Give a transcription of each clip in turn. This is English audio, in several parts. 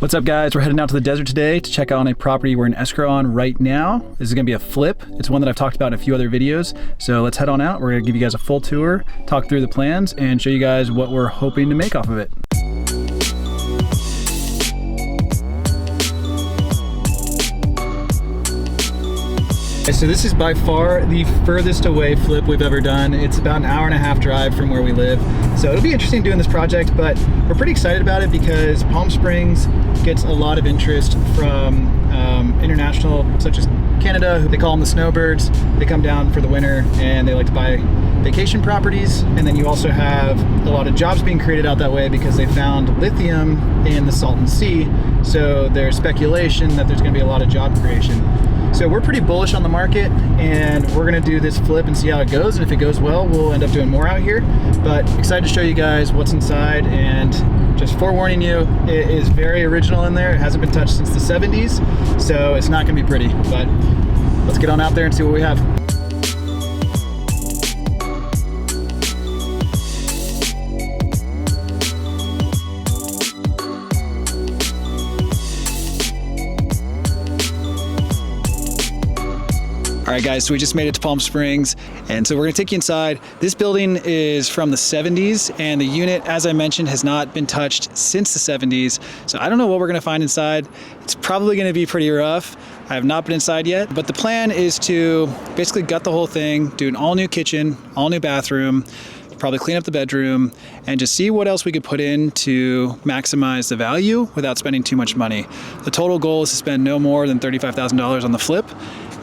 What's up, guys? We're heading out to the desert today to check out on a property we're in escrow on right now. This is gonna be a flip. It's one that I've talked about in a few other videos. So let's head on out. We're gonna give you guys a full tour, talk through the plans, and show you guys what we're hoping to make off of it. So this is by far the furthest away flip we've ever done. It's about an hour and a half drive from where we live. So it'll be interesting doing this project, but we're pretty excited about it because Palm Springs gets a lot of interest from international, such as Canada. They call them the snowbirds. They come down for the winter and they like to buy vacation properties. And then you also have a lot of jobs being created out that way because they found lithium in the Salton Sea. So there's speculation that there's gonna be a lot of job creation. So we're pretty bullish on the market, and we're gonna do this flip and see how it goes. And if it goes well, we'll end up doing more out here. But excited to show you guys what's inside, and just forewarning you, it is very original in there. It hasn't been touched since the 70s, so it's not gonna be pretty. But let's get on out there and see what we have. All right, guys, so we just made it to Palm Springs, and so we're gonna take you inside. This building is from the 70s, and the unit, as I mentioned, has not been touched since the 70s. So I don't know what we're gonna find inside. It's probably gonna be pretty rough. I have not been inside yet, but the plan is to basically gut the whole thing, do an all new kitchen, all new bathroom, probably clean up the bedroom, and just see what else we could put in to maximize the value without spending too much money. The total goal is to spend no more than $35,000 on the flip.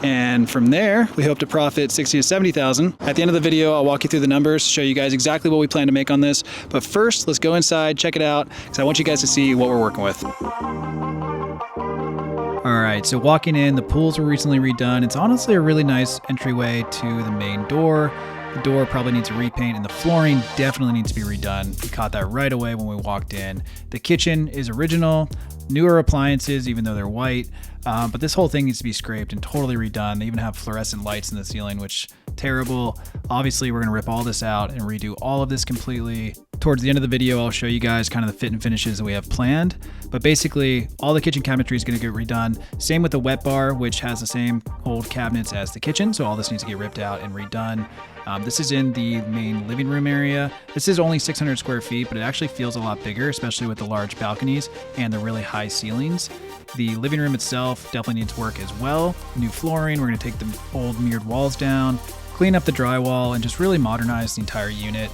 And from there, we hope to profit 60 to 70,000. At the end of the video, I'll walk you through the numbers, show you guys exactly what we plan to make on this. But first, let's go inside, check it out, because I want you guys to see what we're working with. All right, so walking in, the pools were recently redone. It's honestly a really nice entryway to the main door. The door probably needs a repaint, and the flooring definitely needs to be redone. We caught that right away when we walked in. The kitchen is original, newer appliances, even though they're white. But this whole thing needs to be scraped and totally redone. They even have fluorescent lights in the ceiling, which terrible. Obviously, we're gonna rip all this out and redo all of this completely. Towards the end of the video, I'll show you guys kind of the fit and finishes that we have planned. But basically, all the kitchen cabinetry is gonna get redone. Same with the wet bar, which has the same old cabinets as the kitchen. So all this needs to get ripped out and redone. This is in the main living room area. This is only 600 square feet, but it actually feels a lot bigger, especially with the large balconies and the really high ceilings. The living room itself definitely needs work as well. New flooring, we're gonna take the old mirrored walls down, clean up the drywall, and just really modernize the entire unit.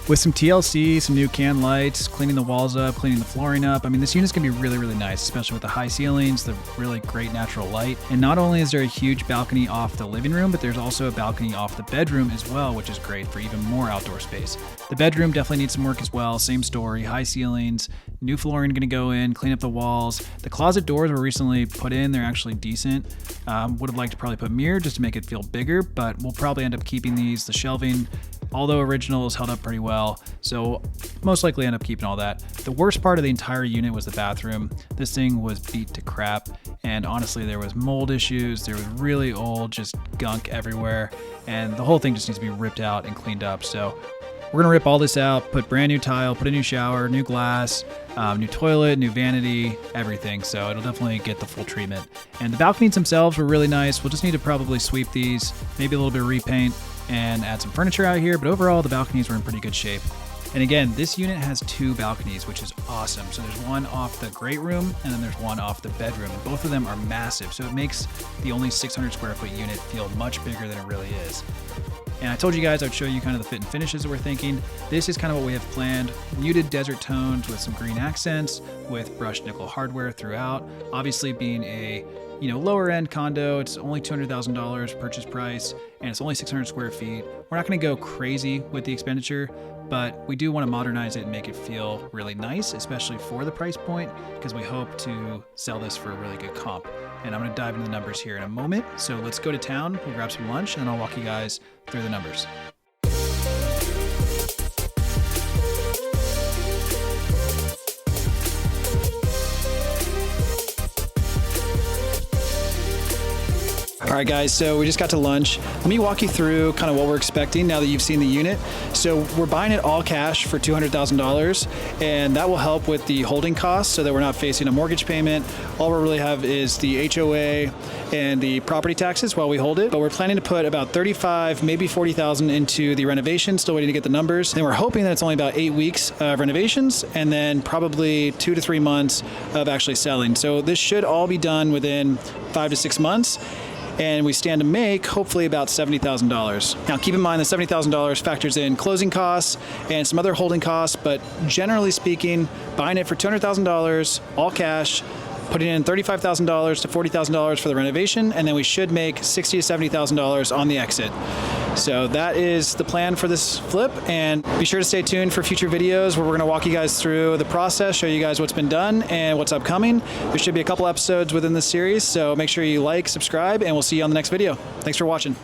With some TLC, some new can lights, cleaning the walls up, cleaning the flooring up. I mean, this unit's gonna be really, really nice, especially with the high ceilings, the really great natural light. And not only is there a huge balcony off the living room, but there's also a balcony off the bedroom as well, which is great for even more outdoor space. The bedroom definitely needs some work as well. Same story, high ceilings, new flooring gonna go in, clean up the walls. The closet doors were recently put in. They're actually decent. Would have liked to probably put mirror just to make it feel bigger, but we'll probably end up keeping these. The shelving, although original, is held up pretty well, so most likely end up keeping all that. The worst part of the entire unit was the bathroom. This thing was beat to crap, and honestly, there was mold issues. There was really old, just gunk everywhere, and the whole thing just needs to be ripped out and cleaned up. So we're gonna rip all this out, put brand new tile, put a new shower, new glass, new toilet, new vanity, everything. So it'll definitely get the full treatment. And the balconies themselves were really nice. We'll just need to probably sweep these, maybe a little bit of repaint, and add some furniture out here, but overall the balconies were in pretty good shape. And again, this unit has two balconies, which is awesome. So there's one off the great room, and then there's one off the bedroom, and both of them are massive. So it makes the only 600 square foot unit feel much bigger than it really is. And I told you guys I'd show you kind of the fit and finishes that we're thinking. This is kind of what we have planned. Muted desert tones with some green accents, with brushed nickel hardware throughout. Obviously, being a lower end condo, it's only $200,000 purchase price, and it's only 600 square feet. We're not gonna go crazy with the expenditure, but we do wanna modernize it and make it feel really nice, especially for the price point, because we hope to sell this for a really good comp. And I'm gonna dive into the numbers here in a moment. So let's go to town, we'll grab some lunch, and I'll walk you guys through the numbers. All right, guys, so we just got to lunch. Let me walk you through kind of what we're expecting now that you've seen the unit. So we're buying it all cash for $200,000, and that will help with the holding costs so that we're not facing a mortgage payment. All we really have is the HOA and the property taxes while we hold it, but we're planning to put about 35, maybe 40,000 into the renovation, still waiting to get the numbers. And we're hoping that it's only about 8 weeks of renovations and then probably 2 to 3 months of actually selling. So this should all be done within 5 to 6 months. And we stand to make hopefully about $70,000. Now keep in mind the $70,000 factors in closing costs and some other holding costs, but generally speaking, buying it for $200,000, all cash, putting in $35,000 to $40,000 for the renovation, and then we should make $60,000 to $70,000 on the exit. So that is the plan for this flip, and be sure to stay tuned for future videos where we're gonna walk you guys through the process, show you guys what's been done and what's upcoming. There should be a couple episodes within this series, so make sure you like, subscribe, and we'll see you on the next video. Thanks for watching.